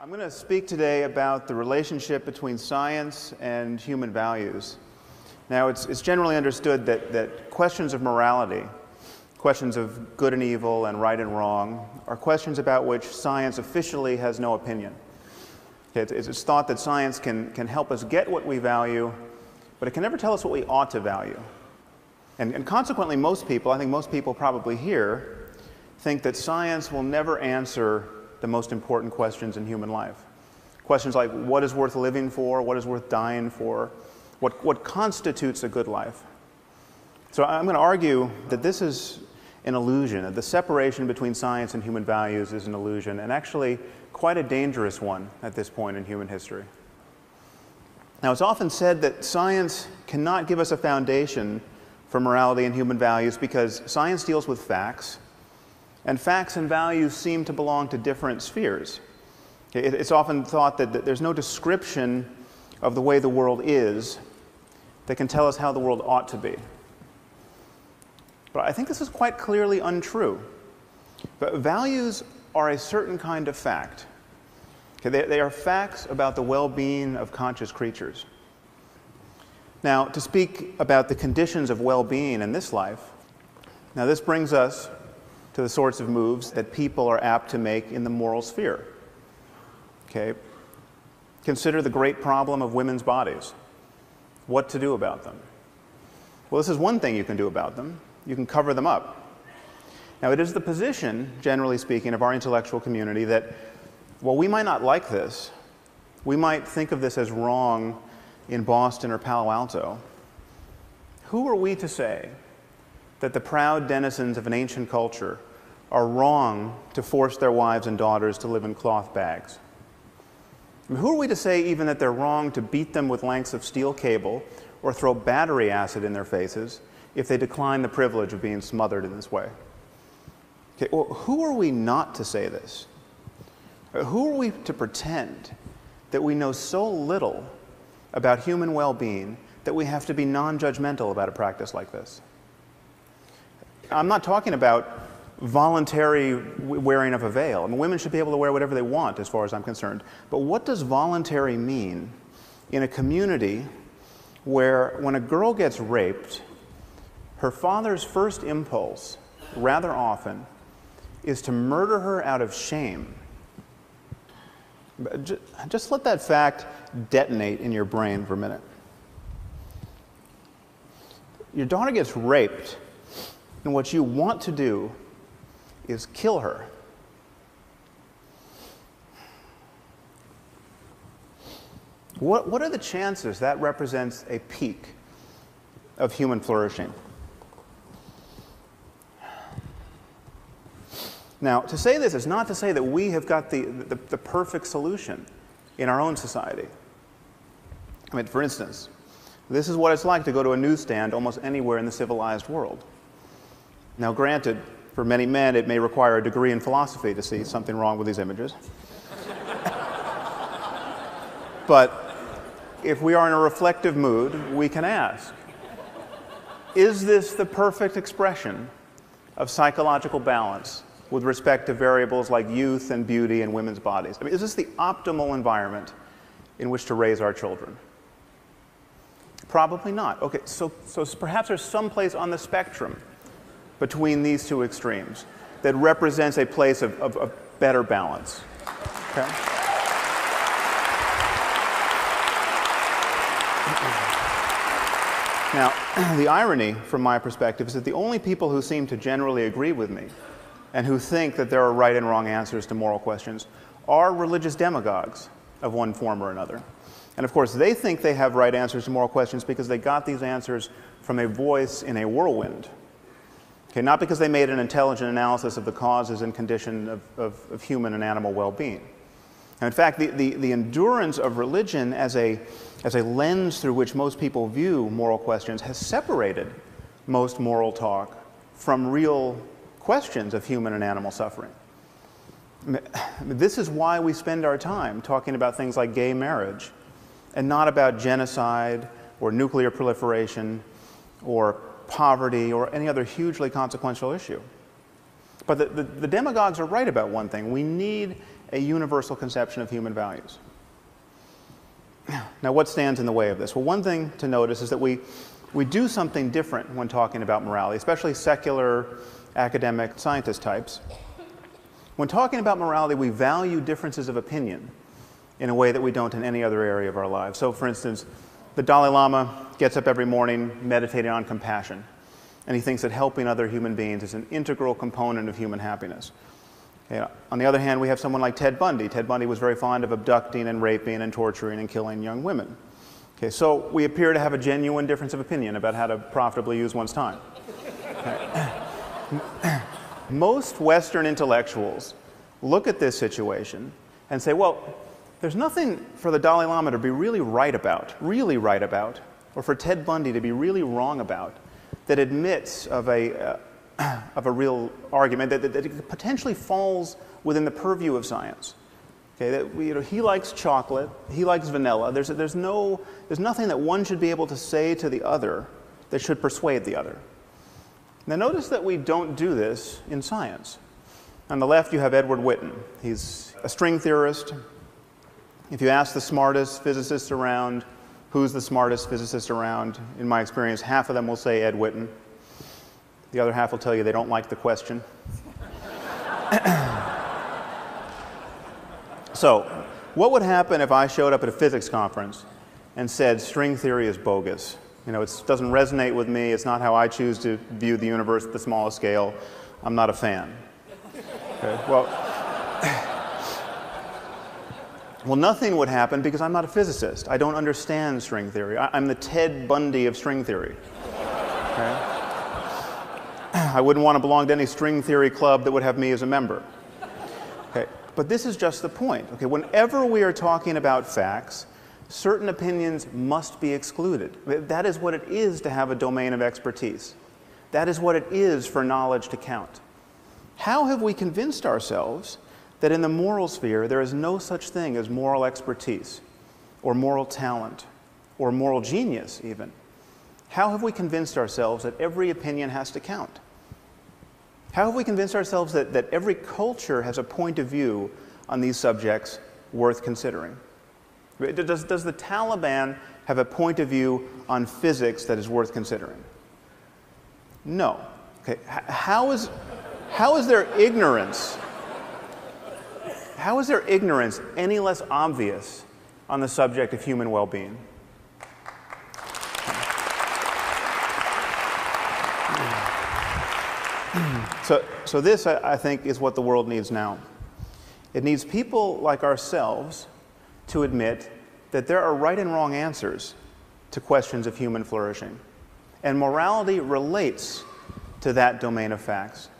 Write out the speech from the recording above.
I'm going to speak today about the relationship between science and human values. Now, it's generally understood that questions of morality, questions of good and evil and right and wrong, are questions about which science officially has no opinion. It's thought that science can help us get what we value, but it can never tell us what we ought to value. And consequently, most people, I think most people probably here, think that science will never answer the most important questions in human life. Questions like what is worth living for, what is worth dying for, what constitutes a good life. So I'm going to argue that this is an illusion, that the separation between science and human values is an illusion, and actually quite a dangerous one at this point in human history. Now, it's often said that science cannot give us a foundation for morality and human values because science deals with facts, and facts and values seem to belong to different spheres. It's often thought that there's no description of the way the world is that can tell us how the world ought to be. But I think this is quite clearly untrue. But values are a certain kind of fact. They are facts about the well-being of conscious creatures. Now, to speak about the conditions of well-being in this life, now this brings us to the sorts of moves that people are apt to make in the moral sphere. Okay? Consider the great problem of women's bodies. What to do about them? Well, this is one thing you can do about them. You can cover them up. Now, it is the position, generally speaking, of our intellectual community that, while we might not like this, we might think of this as wrong in Boston or Palo Alto. Who are we to say that the proud denizens of an ancient culture are wrong to force their wives and daughters to live in cloth bags? I mean, who are we to say even that they're wrong to beat them with lengths of steel cable or throw battery acid in their faces if they decline the privilege of being smothered in this way? Okay, well, who are we not to say this? Who are we to pretend that we know so little about human well-being that we have to be non-judgmental about a practice like this? I'm not talking about voluntary wearing of a veil. I mean, women should be able to wear whatever they want as far as I'm concerned. But what does voluntary mean in a community where when a girl gets raped, her father's first impulse, rather often, is to murder her out of shame? Just let that fact detonate in your brain for a minute. Your daughter gets raped, and what you want to do is kill her. What are the chances that represents a peak of human flourishing? Now, to say this is not to say that we have got the perfect solution in our own society. I mean, for instance, this is what it's like to go to a newsstand almost anywhere in the civilized world. Now, granted, for many men, it may require a degree in philosophy to see something wrong with these images. But if we are in a reflective mood, we can ask, is this the perfect expression of psychological balance with respect to variables like youth and beauty in women's bodies? I mean, is this the optimal environment in which to raise our children? Probably not. Okay, so perhaps there's some place on the spectrum between these two extremes that represents a place of better balance. Okay? Now, the irony from my perspective is that the only people who seem to generally agree with me and who think that there are right and wrong answers to moral questions are religious demagogues of one form or another. And of course, they think they have right answers to moral questions because they got these answers from a voice in a whirlwind. Okay, not because they made an intelligent analysis of the causes and condition of human and animal well-being. And in fact, the endurance of religion as a lens through which most people view moral questions has separated most moral talk from real questions of human and animal suffering. This is why we spend our time talking about things like gay marriage and not about genocide or nuclear proliferation or poverty or any other hugely consequential issue. But the demagogues are right about one thing. We need a universal conception of human values. Now, what stands in the way of this? Well, one thing to notice is that we do something different when talking about morality, especially secular, academic, scientist types. When talking about morality, we value differences of opinion in a way that we don't in any other area of our lives. So, for instance, the Dalai Lama gets up every morning meditating on compassion, and he thinks that helping other human beings is an integral component of human happiness. Okay, on the other hand, we have someone like Ted Bundy. Ted Bundy was very fond of abducting and raping and torturing and killing young women. Okay, so we appear to have a genuine difference of opinion about how to profitably use one's time. Okay. Most Western intellectuals look at this situation and say, well, there's nothing for the Dalai Lama to be really right about, or for Ted Bundy to be really wrong about, that admits of a real argument that potentially falls within the purview of science. Okay, that, he likes chocolate, he likes vanilla. There's nothing that one should be able to say to the other that should persuade the other. Now notice that we don't do this in science. On the left you have Edward Witten. He's a string theorist. If you ask the smartest physicists around, who's the smartest physicist around, in my experience, half of them will say Ed Witten. The other half will tell you they don't like the question. So, what would happen if I showed up at a physics conference and said string theory is bogus? You know, it doesn't resonate with me. It's not how I choose to view the universe at the smallest scale. I'm not a fan. Okay, well, nothing would happen because I'm not a physicist. I don't understand string theory. I'm the Ted Bundy of string theory. Okay? I wouldn't want to belong to any string theory club that would have me as a member. Okay? But this is just the point. Okay? Whenever we are talking about facts, certain opinions must be excluded. That is what it is to have a domain of expertise. That is what it is for knowledge to count. How have we convinced ourselves that in the moral sphere there is no such thing as moral expertise, or moral talent, or moral genius even? How have we convinced ourselves that every opinion has to count? How have we convinced ourselves that every culture has a point of view on these subjects worth considering? Does the Taliban have a point of view on physics that is worth considering? No. Okay. How is their ignorance? How is their ignorance any less obvious on the subject of human well-being? So this, I think, is what the world needs now. It needs people like ourselves to admit that there are right and wrong answers to questions of human flourishing. And morality relates to that domain of facts.